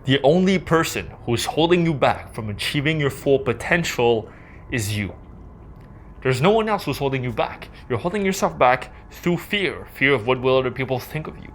The only person who's holding you back from achieving your full potential is you. There's no one else who's holding you back. You're holding yourself back through fear. Fear of what will other people think of you.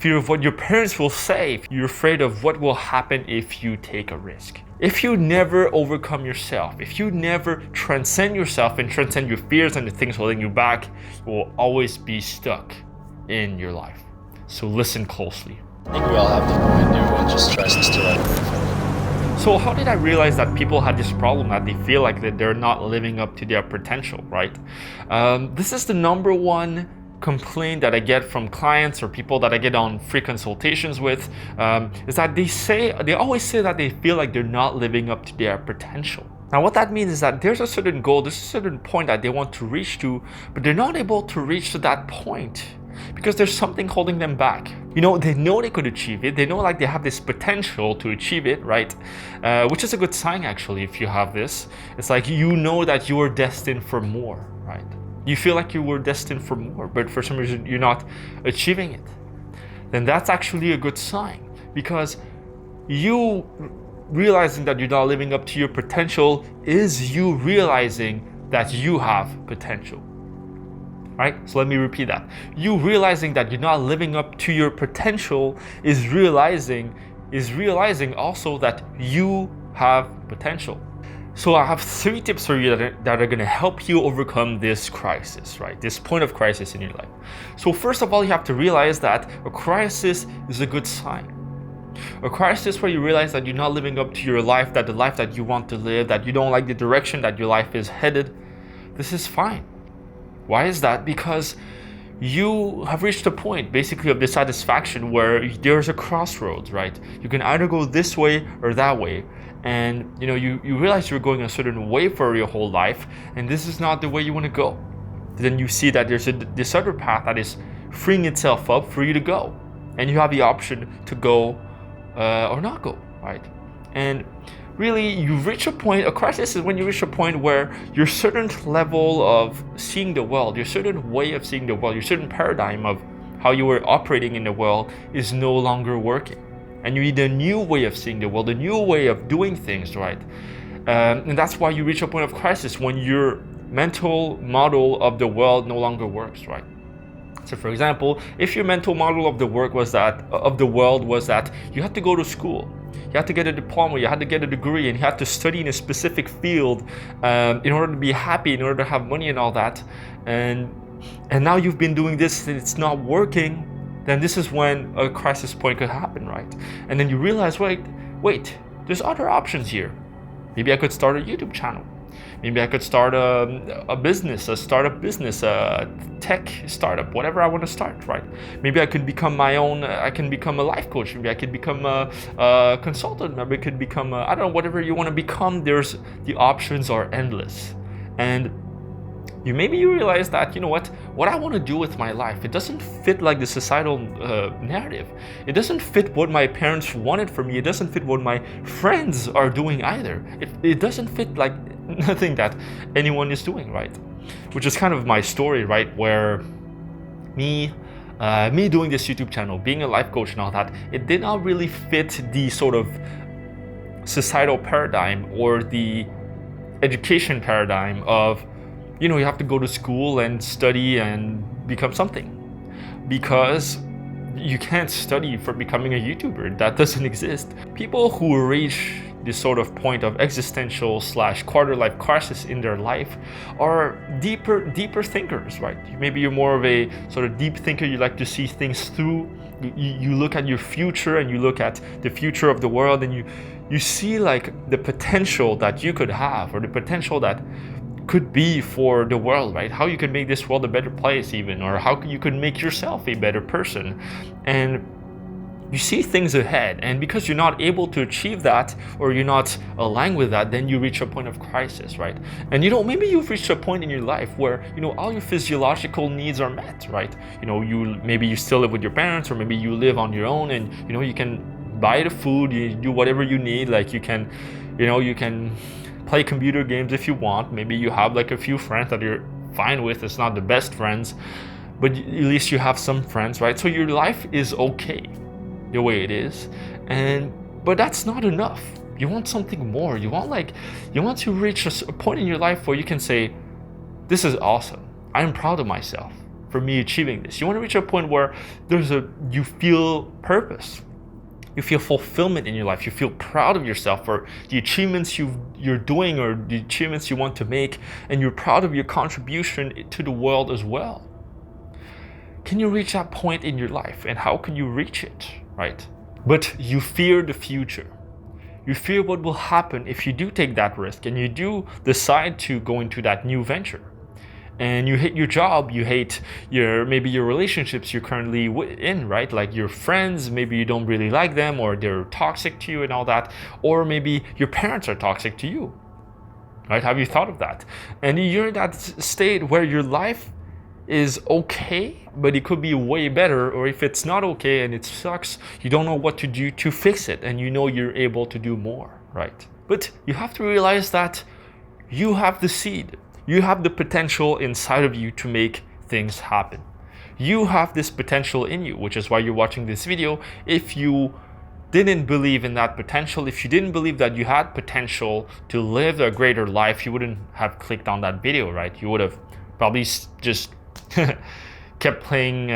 Fear of what your parents will say. You're afraid of what will happen if you take a risk. If you never overcome yourself, if you never transcend yourself and transcend your fears and the things holding you back, you will always be stuck in your life. So listen closely. I think we all have to go in there and just trust to it. So how did I realize that people had this problem, that they feel like that they're not living up to their potential, right? This is the number one complaint that I get from clients or people that I get on free consultations with, is that they always say that they feel like they're not living up to their potential. Now what that means is that there's a certain goal, there's a certain point that they want to reach to, but they're not able to reach to that point because there's something holding them back. They know they could achieve it. They know like they have this potential to achieve it, right? Which is a good sign actually if you have this. It's like you know that you are destined for more, right? You feel like you were destined for more, but for some reason you're not achieving it. Then that's actually a good sign, because you realizing that you're not living up to your potential is you realizing that you have potential. Right? So let me repeat that. You realizing that you're not living up to your potential is realizing also that you have potential. So I have 3 tips for you that are going to help you overcome this crisis, right? This point of crisis in your life. So first of all, you have to realize that a crisis is a good sign. A crisis where you realize that you're not living up to your life, that the life that you want to live, that you don't like the direction that your life is headed. This is fine. Why is that? Because you have reached a point basically of dissatisfaction where there's a crossroads, right? You can either go this way or that way. And you realize you're going a certain way for your whole life, and this is not the way you want to go. Then you see that there's this other path that is freeing itself up for you to go. And you have the option to go or not go, right? And really, you reach a point, a crisis is when you reach a point where your certain level of seeing the world, your certain way of seeing the world, your certain paradigm of how you were operating in the world is no longer working. And you need a new way of seeing the world, a new way of doing things, right? And that's why you reach a point of crisis, when your mental model of the world no longer works, right? So for example, if your mental model of the world was that you had to go to school, you had to get a diploma, you had to get a degree, and you had to study in a specific field in order to be happy, in order to have money and all that, and now you've been doing this and it's not working, then this is when a crisis point could happen, right? And then you realize, wait, there's other options here. Maybe I could start a YouTube channel. Maybe I could start a business, a startup business, a tech startup, whatever I want to start, right? Maybe I could become I can become a life coach. Maybe I could become a consultant. Maybe I could become I don't know, whatever you want to become. The options are endless. And maybe you realize that, what I want to do with my life, it doesn't fit like the societal narrative. It doesn't fit what my parents wanted for me. It doesn't fit what my friends are doing either. It doesn't fit like nothing that anyone is doing, right? Which is kind of my story, right? Where me doing this YouTube channel, being a life coach and all that, it did not really fit the sort of societal paradigm or the education paradigm of, you have to go to school and study and become something, because you can't study for becoming a YouTuber. That doesn't exist. People who reach this sort of point of existential / quarter life crisis in their life are deeper thinkers, right? Maybe you're more of a sort of deep thinker. You like to see things through. You look at your future, and you look at the future of the world, and you see like the potential that you could have, or the potential that could be for the world, right? How you can make this world a better place even, or how you could make yourself a better person. And you see things ahead, and because you're not able to achieve that, or you're not aligned with that, then you reach a point of crisis, right? And maybe you've reached a point in your life where all your physiological needs are met, right? Maybe you still live with your parents, or maybe you live on your own, and you can buy the food, you do whatever you need, like you can play computer games if you want. Maybe you have like a few friends that you're fine with. It's not the best friends, but at least you have some friends, right? So your life is okay the way it is, and But that's not enough. You want something more. You want to reach a point in your life where you can say, this is awesome. I'm proud of myself for me achieving this. You want to reach a point where you feel purpose. You feel fulfillment in your life. You feel proud of yourself for the achievements you're doing or the achievements you want to make, and you're proud of your contribution to the world as well. Can you reach that point in your life, and how can you reach it, right? But you fear the future. You fear what will happen if you do take that risk and you do decide to go into that new venture. And you hate your job, you hate maybe your relationships you're currently in, right? Like your friends, maybe you don't really like them, or they're toxic to you and all that. Or maybe your parents are toxic to you, right? Have you thought of that? And you're in that state where your life is okay, but it could be way better. Or if it's not okay and it sucks, you don't know what to do to fix it, and you know you're able to do more, right? But you have to realize that you have the seed. You have the potential inside of you to make things happen. You have this potential in you, which is why you're watching this video. If you didn't believe in that potential, if you didn't believe that you had potential to live a greater life, you wouldn't have clicked on that video, right? You would have probably just kept playing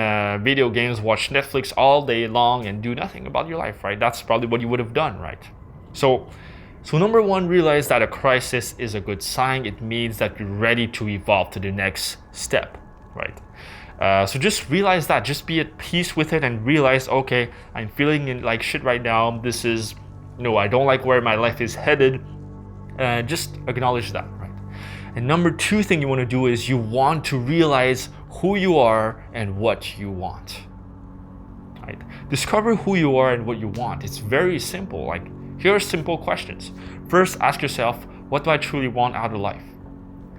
video games, watch Netflix all day long and do nothing about your life, right? That's probably what you would have done, right? So number one, realize that a crisis is a good sign. It means that you're ready to evolve to the next step, right? So just realize that. Just be at peace with it and realize, okay, I'm feeling like shit right now. I don't like where my life is headed. Just acknowledge that, right? And number two thing you want to do is you want to realize who you are and what you want, right? Discover who you are and what you want. It's very simple. Like, here are simple questions. First, ask yourself, what do I truly want out of life?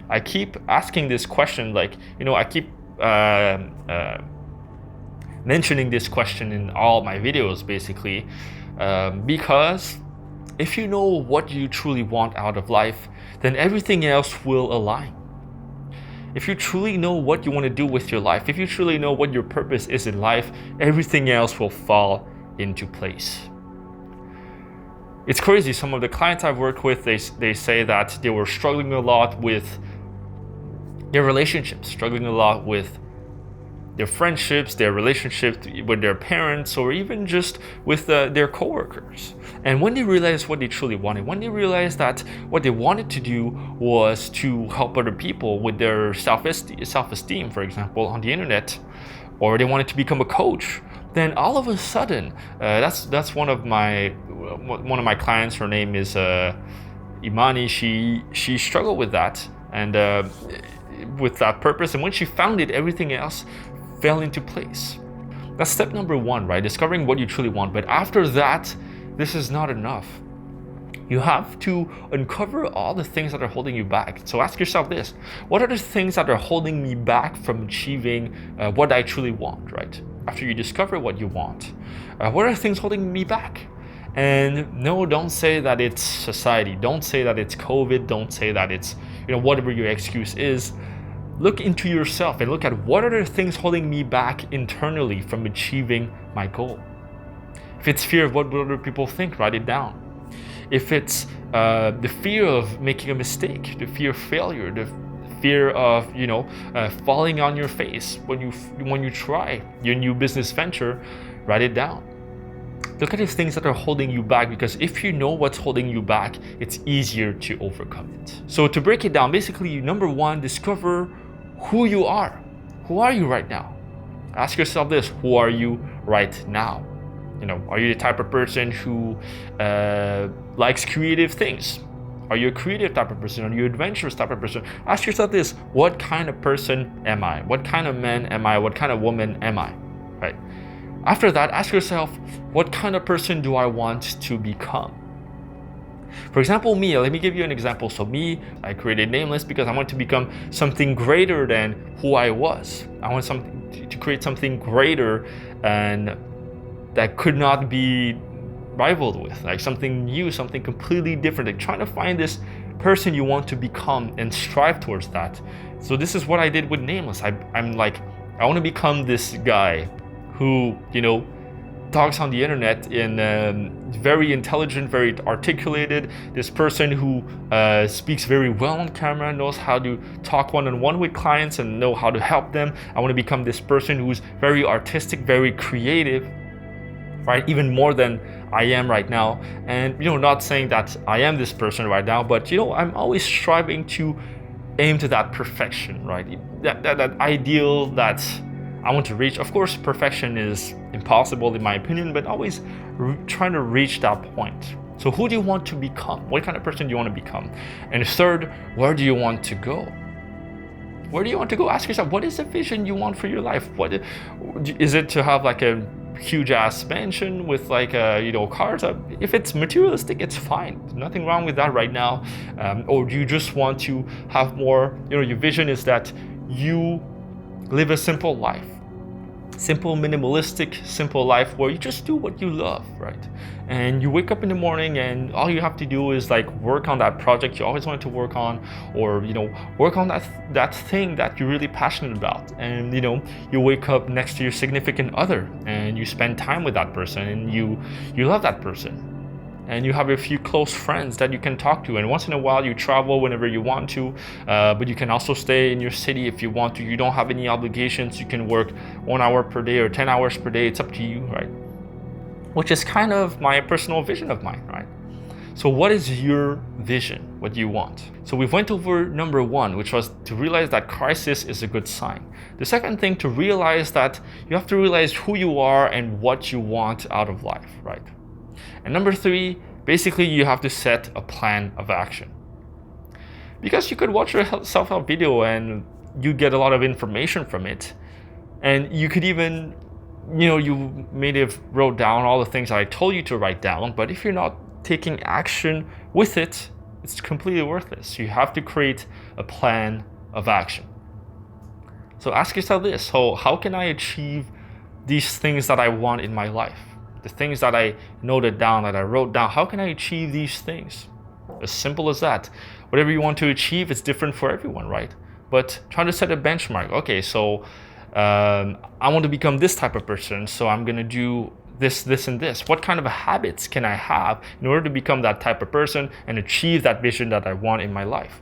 I keep asking this question, I keep mentioning this question in all my videos, basically, because if you know what you truly want out of life, then everything else will align. If you truly know what you want to do with your life, if you truly know what your purpose is in life, everything else will fall into place. It's crazy. Some of the clients I've worked with, they say that they were struggling a lot with their relationships, struggling a lot with their friendships, their relationships with their parents, or even just with their coworkers. And when they realized what they truly wanted, when they realized that what they wanted to do was to help other people with their self-esteem, for example, on the internet, or they wanted to become a coach, then all of a sudden, that's one of my clients. Her name is Imani. She struggled with that and with that purpose, and when she found it, everything else fell into place. That's step number one, right? Discovering what you truly want. But after that, this is not enough. You have to uncover all the things that are holding you back. So ask yourself this: what are the things that are holding me back from achieving what I truly want, right? After you discover what you want, what are things holding me back? And no, don't say that it's society. Don't say that it's COVID. Don't say that it's, whatever your excuse is. Look into yourself and look at what are the things holding me back internally from achieving my goal. If it's fear of what will other people think, write it down. If it's the fear of making a mistake, the fear of failure, the fear of falling on your face when you try your new business venture, write it down. Look at the things that are holding you back, because if you know what's holding you back, it's easier to overcome it. So to break it down, basically, number one, discover who you are. Who are you right now? Ask yourself this: who are you right now? Are you the type of person who likes creative things? Are you a creative type of person? Are you an adventurous type of person? Ask yourself this: what kind of person am I? What kind of man am I? What kind of woman am I? Right? After that, ask yourself, what kind of person do I want to become? For example, me, let me give you an example. So me, I created Nameless because I want to become something greater than who I was. I want to create something greater and that could not be rivaled with, like something new, something completely different. Like trying to find this person you want to become and strive towards that. So this is what I did with Nameless. I'm like, I want to become this guy who, talks on the internet in very intelligent, very articulated, this person who speaks very well on camera, knows how to talk one-on-one with clients and know how to help them. I want to become this person who's very artistic, very creative, right? Even more than I am right now. And not saying that I am this person right now, but I'm always striving to aim to that perfection, right? That ideal that I want to reach. Of course, perfection is impossible in my opinion, but always trying to reach that point. So who do you want to become? What kind of person do you want to become? And third, where do you want to go? Where do you want to go? Ask yourself, what is the vision you want for your life? What is it? To have like a huge ass mansion with like cars? If it's materialistic, it's fine. There's nothing wrong with that right now. Or do you just want to have more? Your vision is that you live a simple life. Simple, minimalistic, simple life where you just do what you love, right? And you wake up in the morning and all you have to do is like work on that project you always wanted to work on, or work on that thing that you're really passionate about. And you wake up next to your significant other and you spend time with that person and you love that person. And you have a few close friends that you can talk to, and once in a while you travel whenever you want to, but you can also stay in your city if you want to. You don't have any obligations. You can work 1 hour per day or 10 hours per day. It's up to you, right? Which is kind of my personal vision of mine, right? So what is your vision? What do you want? So we went over number 1, which was to realize that crisis is a good sign. The second thing, to realize that you have to realize who you are and what you want out of life, right? And number 3, basically you have to set a plan of action. Because you could watch a self-help video and you get a lot of information from it. And you could even, you may have wrote down all the things I told you to write down, but if you're not taking action with it, it's completely worthless. You have to create a plan of action. So ask yourself this: so how can I achieve these things that I want in my life? The things that I noted down, that I wrote down, how can I achieve these things? As simple as that. Whatever you want to achieve is different for everyone, right? But trying to set a benchmark. Okay, so I want to become this type of person, so I'm gonna do this, this, and this. What kind of habits can I have in order to become that type of person and achieve that vision that I want in my life?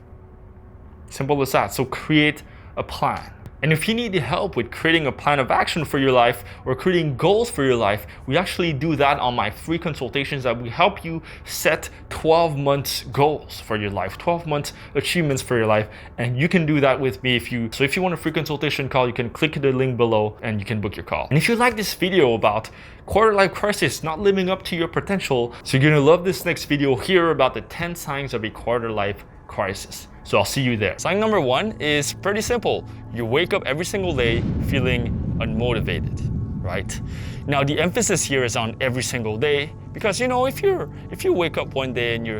Simple as that. So create a plan. And if you need help with creating a plan of action for your life or creating goals for your life, we actually do that on my free consultations that we help you set 12 months goals for your life, 12 months achievements for your life. And you can do that with me if you want a free consultation call, you can click the link below and you can book your call. And if you like this video about quarter life crisis, not living up to your potential, so you're gonna love this next video here about the 10 signs of a quarter life crisis. So I'll see you there. Sign number 1 is pretty simple. You wake up every single day feeling unmotivated, right? Now the emphasis here is on every single day, because if you wake up one day and you're